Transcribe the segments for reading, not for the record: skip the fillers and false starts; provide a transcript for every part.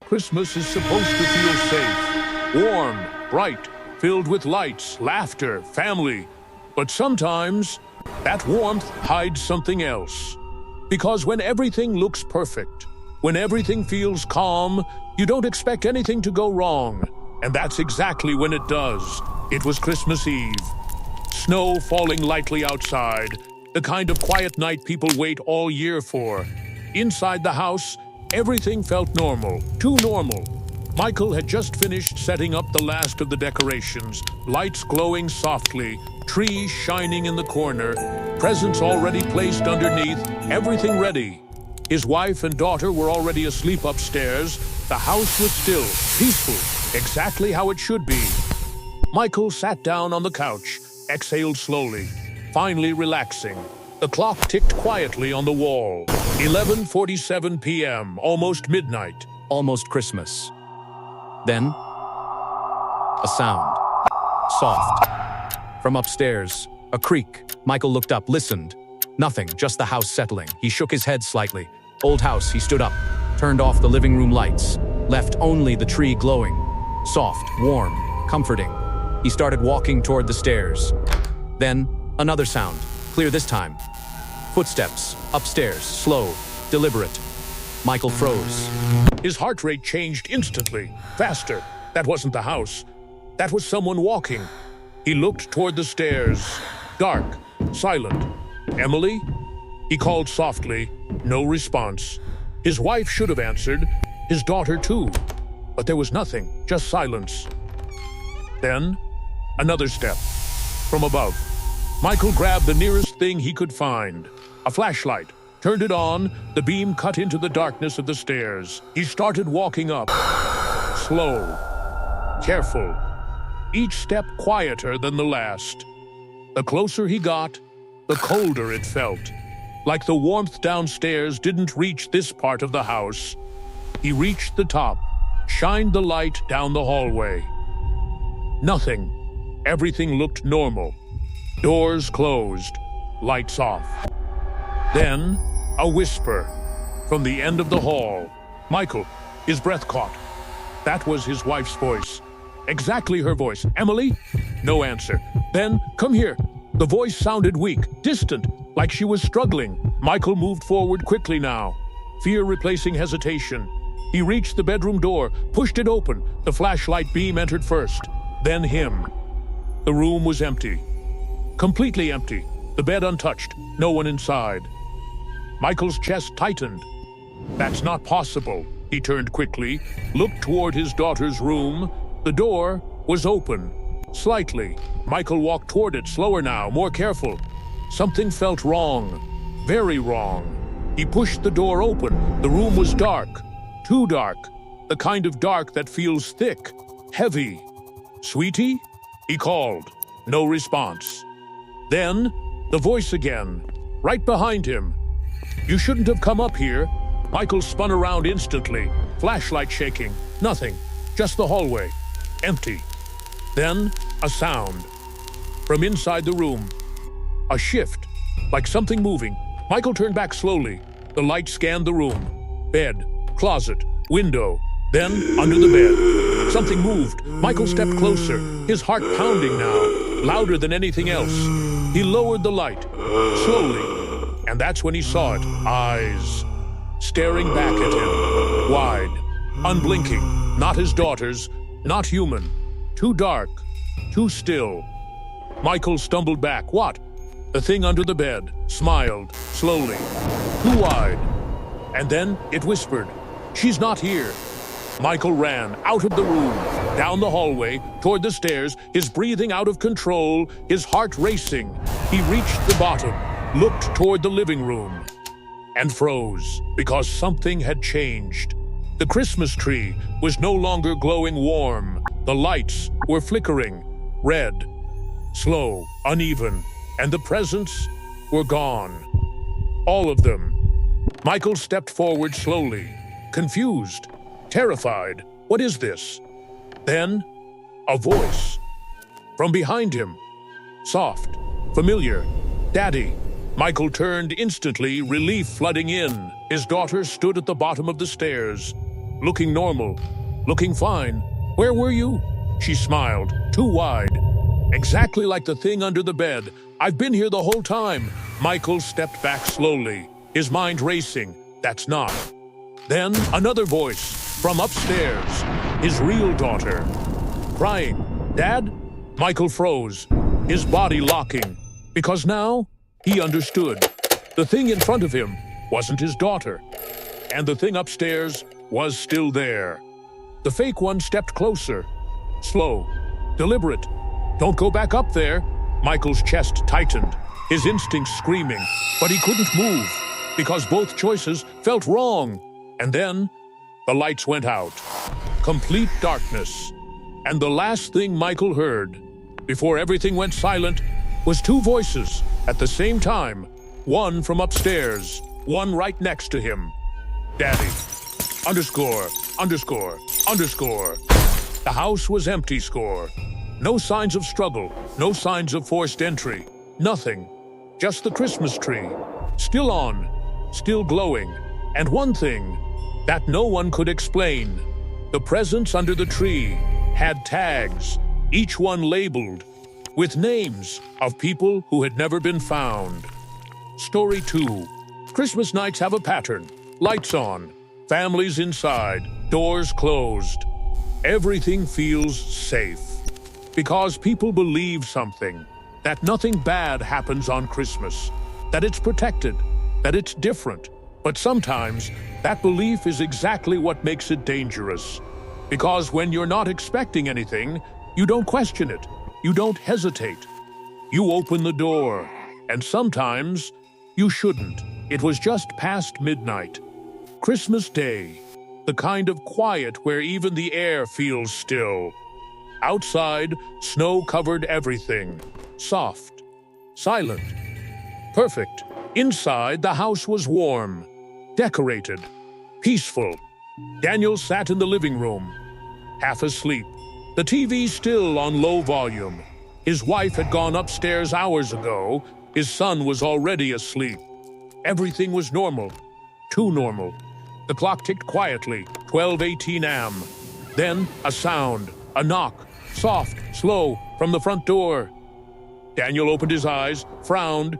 Christmas is supposed to feel safe, warm, bright, filled with lights, laughter, family. But sometimes, that warmth hides something else. Because when everything looks perfect, when everything feels calm, you don't expect anything to go wrong. And that's exactly when it does. It was Christmas Eve. Snow falling lightly outside, the kind of quiet night people wait all year for. Inside the house, everything felt normal, too normal. Michael had just finished setting up the last of the decorations, lights glowing softly, trees shining in the corner, presents already placed underneath, everything ready. His wife and daughter were already asleep upstairs. The house was still, peaceful, exactly how it should be. Michael sat down on the couch, exhaled slowly, finally relaxing. The clock ticked quietly on the wall. 11:47 p.m., almost midnight. Almost Christmas. Then, a sound. Soft. From upstairs, a creak. Michael looked up, listened. Nothing, just the house settling. He shook his head slightly. Old house, he stood up, turned off the living room lights, left only the tree glowing. Soft, warm, comforting. He started walking toward the stairs. Then, another sound, clear this time. Footsteps, upstairs, slow, deliberate. Michael froze. His heart rate changed instantly, faster. That wasn't the house. That was someone walking. He looked toward the stairs. Dark, silent. Emily? He called softly. No response. His wife should have answered. His daughter too. But there was nothing, just silence. Then, another step. From above. Michael grabbed the nearest thing he could find. A flashlight. Turned it on. The beam cut into the darkness of the stairs. He started walking up. Slow. Careful. Each step quieter than the last. The closer he got, the colder it felt. Like the warmth downstairs didn't reach this part of the house. He reached the top, shined the light down the hallway. Nothing. Everything looked normal. Doors closed, lights off. Then, a whisper from the end of the hall. Michael, his breath caught. That was his wife's voice. Exactly her voice. Emily? No answer. Then, come here. The voice sounded weak, distant, like she was struggling. Michael moved forward quickly now, fear replacing hesitation. He reached the bedroom door, pushed it open. The flashlight beam entered first, then him. The room was empty. Completely empty. The bed untouched. No one inside. Michael's chest tightened. That's not possible. He turned quickly, looked toward his daughter's room. The door was open. Slightly. Michael walked toward it, slower now, more careful. Something felt wrong. Very wrong. He pushed the door open. The room was dark. Too dark. The kind of dark that feels thick, heavy. Sweetie? He called. No response. Then, the voice again, right behind him. You shouldn't have come up here. Michael spun around instantly, flashlight shaking. Nothing. Just the hallway. Empty. Then, a sound. From inside the room. A shift, like something moving. Michael turned back slowly. The light scanned the room. Bed, closet, window. Then, under the bed. Something moved. Michael stepped closer, his heart pounding now, louder than anything else. He lowered the light, slowly. And that's when he saw it. Eyes. Staring back at him. Wide. Unblinking. Not his daughter's. Not human. Too dark. Too still. Michael stumbled back. What? The thing under the bed. Smiled. Slowly. Too wide. And then it whispered. She's not here. Michael ran out of the room, down the hallway, toward the stairs, his breathing out of control, his heart racing. He reached the bottom, looked toward the living room, and froze, because something had changed. The Christmas tree was no longer glowing warm. The lights were flickering, red, slow, uneven, and the presents were gone. All of them. Michael stepped forward slowly, confused. Terrified. What is this? Then, a voice. From behind him. Soft. Familiar. Daddy. Michael turned instantly, relief flooding in. His daughter stood at the bottom of the stairs. looking normal, looking fine. Where were you? She smiled, too wide. Exactly like the thing under the bed. I've been here the whole time. Michael stepped back slowly, his mind racing. That's not. Then another voice from upstairs, his real daughter, crying. Dad? Michael froze, his body locking, because now he understood. The thing in front of him wasn't his daughter, and the thing upstairs was still there. The fake one stepped closer, slow, deliberate. Don't go back up there. Michael's chest tightened, his instincts screaming, but he couldn't move because both choices felt wrong. And then the lights went out. Complete darkness. And the last thing Michael heard, before everything went silent, was two voices at the same time. One from upstairs, one right next to him. Daddy. Underscore, underscore, underscore. The house was empty, score. No signs of struggle, no signs of forced entry. Nothing. Just the Christmas tree. Still on, still glowing. And one thing that no one could explain. The presents under the tree had tags, each one labeled, with names of people who had never been found. Story 2. Christmas nights have a pattern. Lights on, families inside, doors closed. Everything feels safe. Because people believe something, that nothing bad happens on Christmas, that it's protected, that it's different. But sometimes that belief is exactly what makes it dangerous. Because when you're not expecting anything, you don't question it, you don't hesitate. You open the door, and sometimes you shouldn't. It was just past midnight. Christmas Day, the kind of quiet where even the air feels still. Outside, snow covered everything. Soft, silent, perfect. Inside, the house was warm, decorated, peaceful. Daniel sat in the living room, half asleep. The TV still on low volume. His wife had gone upstairs hours ago. His son was already asleep. Everything was normal, too normal. The clock ticked quietly, 12:18 a.m. Then a sound, a knock, soft, slow, from the front door. Daniel opened his eyes, frowned.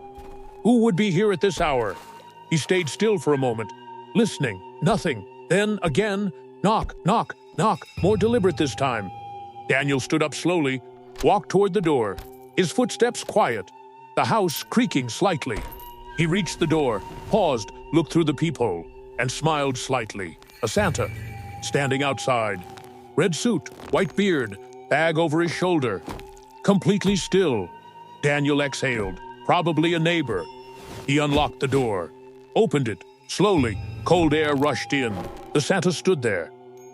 Who would be here at this hour? He stayed still for a moment, listening, nothing. Then again, knock, knock, knock, more deliberate this time. Daniel stood up slowly, walked toward the door, his footsteps quiet, the house creaking slightly. He reached the door, paused, looked through the peephole, and smiled slightly. A Santa, standing outside. Red suit, white beard, bag over his shoulder. Completely still. Daniel exhaled, probably a neighbor. He unlocked the door, opened it, slowly. Cold air rushed in. The Santa stood there,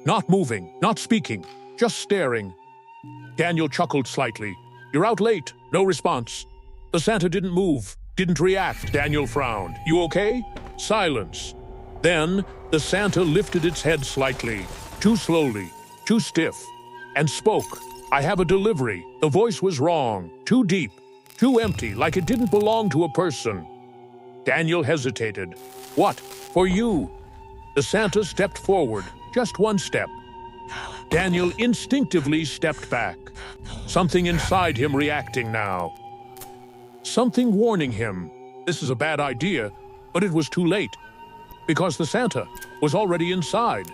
not moving, not speaking, just staring. Daniel chuckled slightly. You're out late. No response. The Santa didn't move, didn't react. Daniel frowned. You okay? Silence. Then the Santa lifted its head slightly, too slowly, too stiff, and spoke. I have a delivery. The voice was wrong, too deep, too empty, like it didn't belong to a person. Daniel hesitated. What? For you? The Santa stepped forward, just one step. Daniel instinctively stepped back, something inside him reacting now. Something warning him, this is a bad idea, but it was too late. Because the Santa was already inside.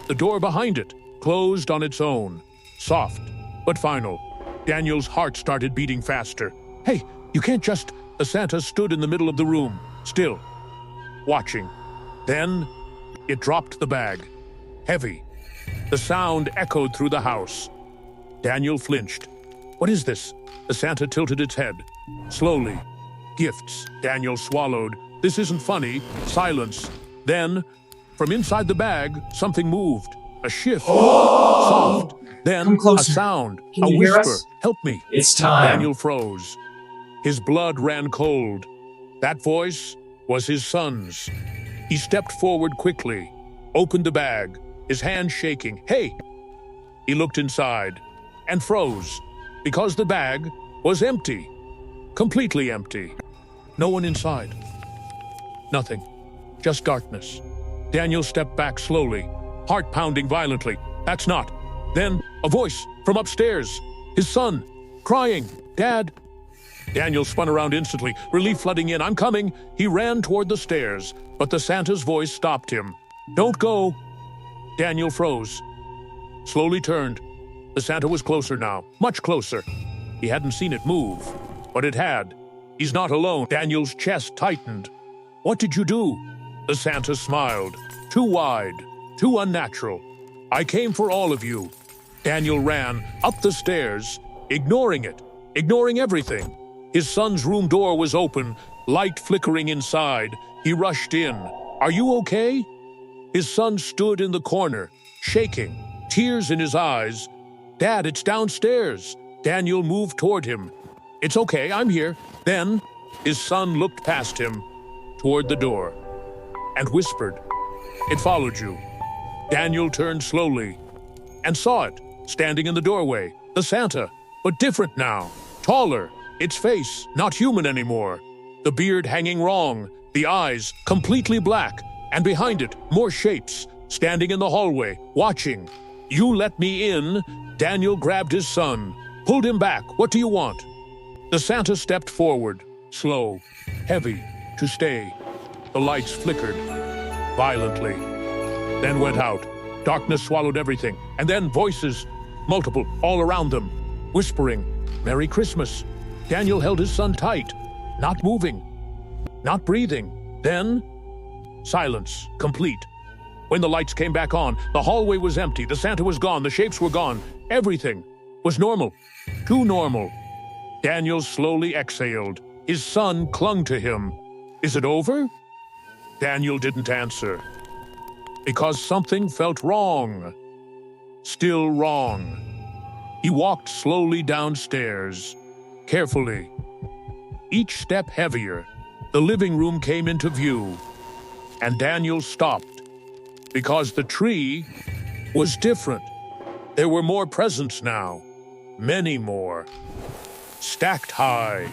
The door behind it closed on its own. Soft, but final. Daniel's heart started beating faster. Hey, you can't just... The Santa stood in the middle of the room, still, watching. Then, it dropped the bag. Heavy. The sound echoed through the house. Daniel flinched. What is this? The Santa tilted its head. Slowly. Gifts. Daniel swallowed. This isn't funny. Silence. Then, from inside the bag, something moved. A shift. Soft. Then, a sound. A whisper. Help me. It's time. Daniel froze. His blood ran cold. That voice was his son's. He stepped forward quickly, opened the bag, his hand shaking. Hey! He looked inside and froze because the bag was empty. Completely empty. No one inside. Nothing. Just darkness. Daniel stepped back slowly, heart pounding violently. That's not. Then a voice from upstairs. His son, crying, "Dad." Daniel spun around instantly, relief flooding in. "I'm coming." He ran toward the stairs, but the Santa's voice stopped him. "Don't go." Daniel froze, slowly turned. The Santa was closer now, much closer. He hadn't seen it move, but it had. He's not alone. Daniel's chest tightened. "What did you do?" The Santa smiled. "Too wide, too unnatural. I came for all of you." Daniel ran up the stairs, ignoring it, ignoring everything. His son's room door was open, light flickering inside. He rushed in. "Are you okay?" His son stood in the corner, shaking, tears in his eyes. "Dad, it's downstairs." Daniel moved toward him. "It's okay, I'm here." Then his son looked past him, toward the door, and whispered, "It followed you." Daniel turned slowly and saw it, standing in the doorway. The Santa, but different now, taller, its face not human anymore. The beard hanging wrong, the eyes completely black, and behind it, more shapes, standing in the hallway, watching. "You let me in." Daniel grabbed his son, pulled him back. "What do you want?" The Santa stepped forward, slow, heavy, to stay. The lights flickered violently, then went out. Darkness swallowed everything, and then voices, multiple, all around them, whispering, "Merry Christmas." Daniel held his son tight, not moving, not breathing. Then, silence, complete. When the lights came back on, the hallway was empty, the Santa was gone, the shapes were gone. Everything was normal, too normal. Daniel slowly exhaled. His son clung to him. "Is it over?" Daniel didn't answer, because something felt wrong. Still wrong. He walked slowly downstairs, carefully, each step heavier. The living room came into view, and Daniel stopped, because the tree was different. There were more presents now, many more, stacked high,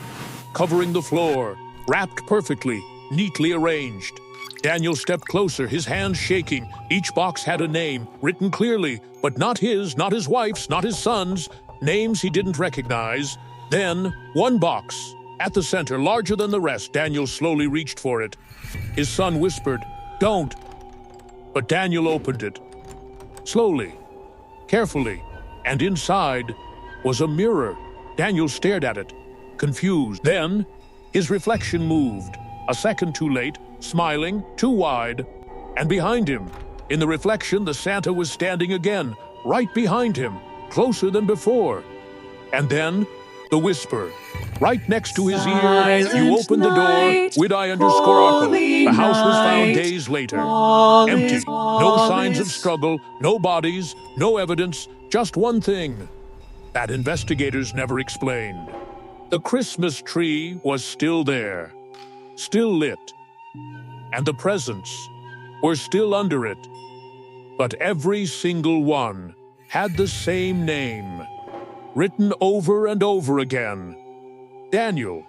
covering the floor, wrapped perfectly, neatly arranged. Daniel stepped closer, his hands shaking. Each box had a name, written clearly, but not his, not his wife's, not his son's, names he didn't recognize. Then, one box, at the center, larger than the rest. Daniel slowly reached for it. His son whispered, "Don't." But Daniel opened it, slowly, carefully, and inside was a mirror. Daniel stared at it, confused. Then, his reflection moved, a second too late, smiling, too wide, and behind him, in the reflection, the Santa was standing again, right behind him, closer than before. And then, the whisper, right next to his ear. "You opened the door, Wid-I_Arco. The house was found days later, empty, no signs of struggle, no bodies, no evidence, just one thing that investigators never explained. The Christmas tree was still there, still lit, and the presents were still under it. But every single one had the same name, written over and over again. Daniel.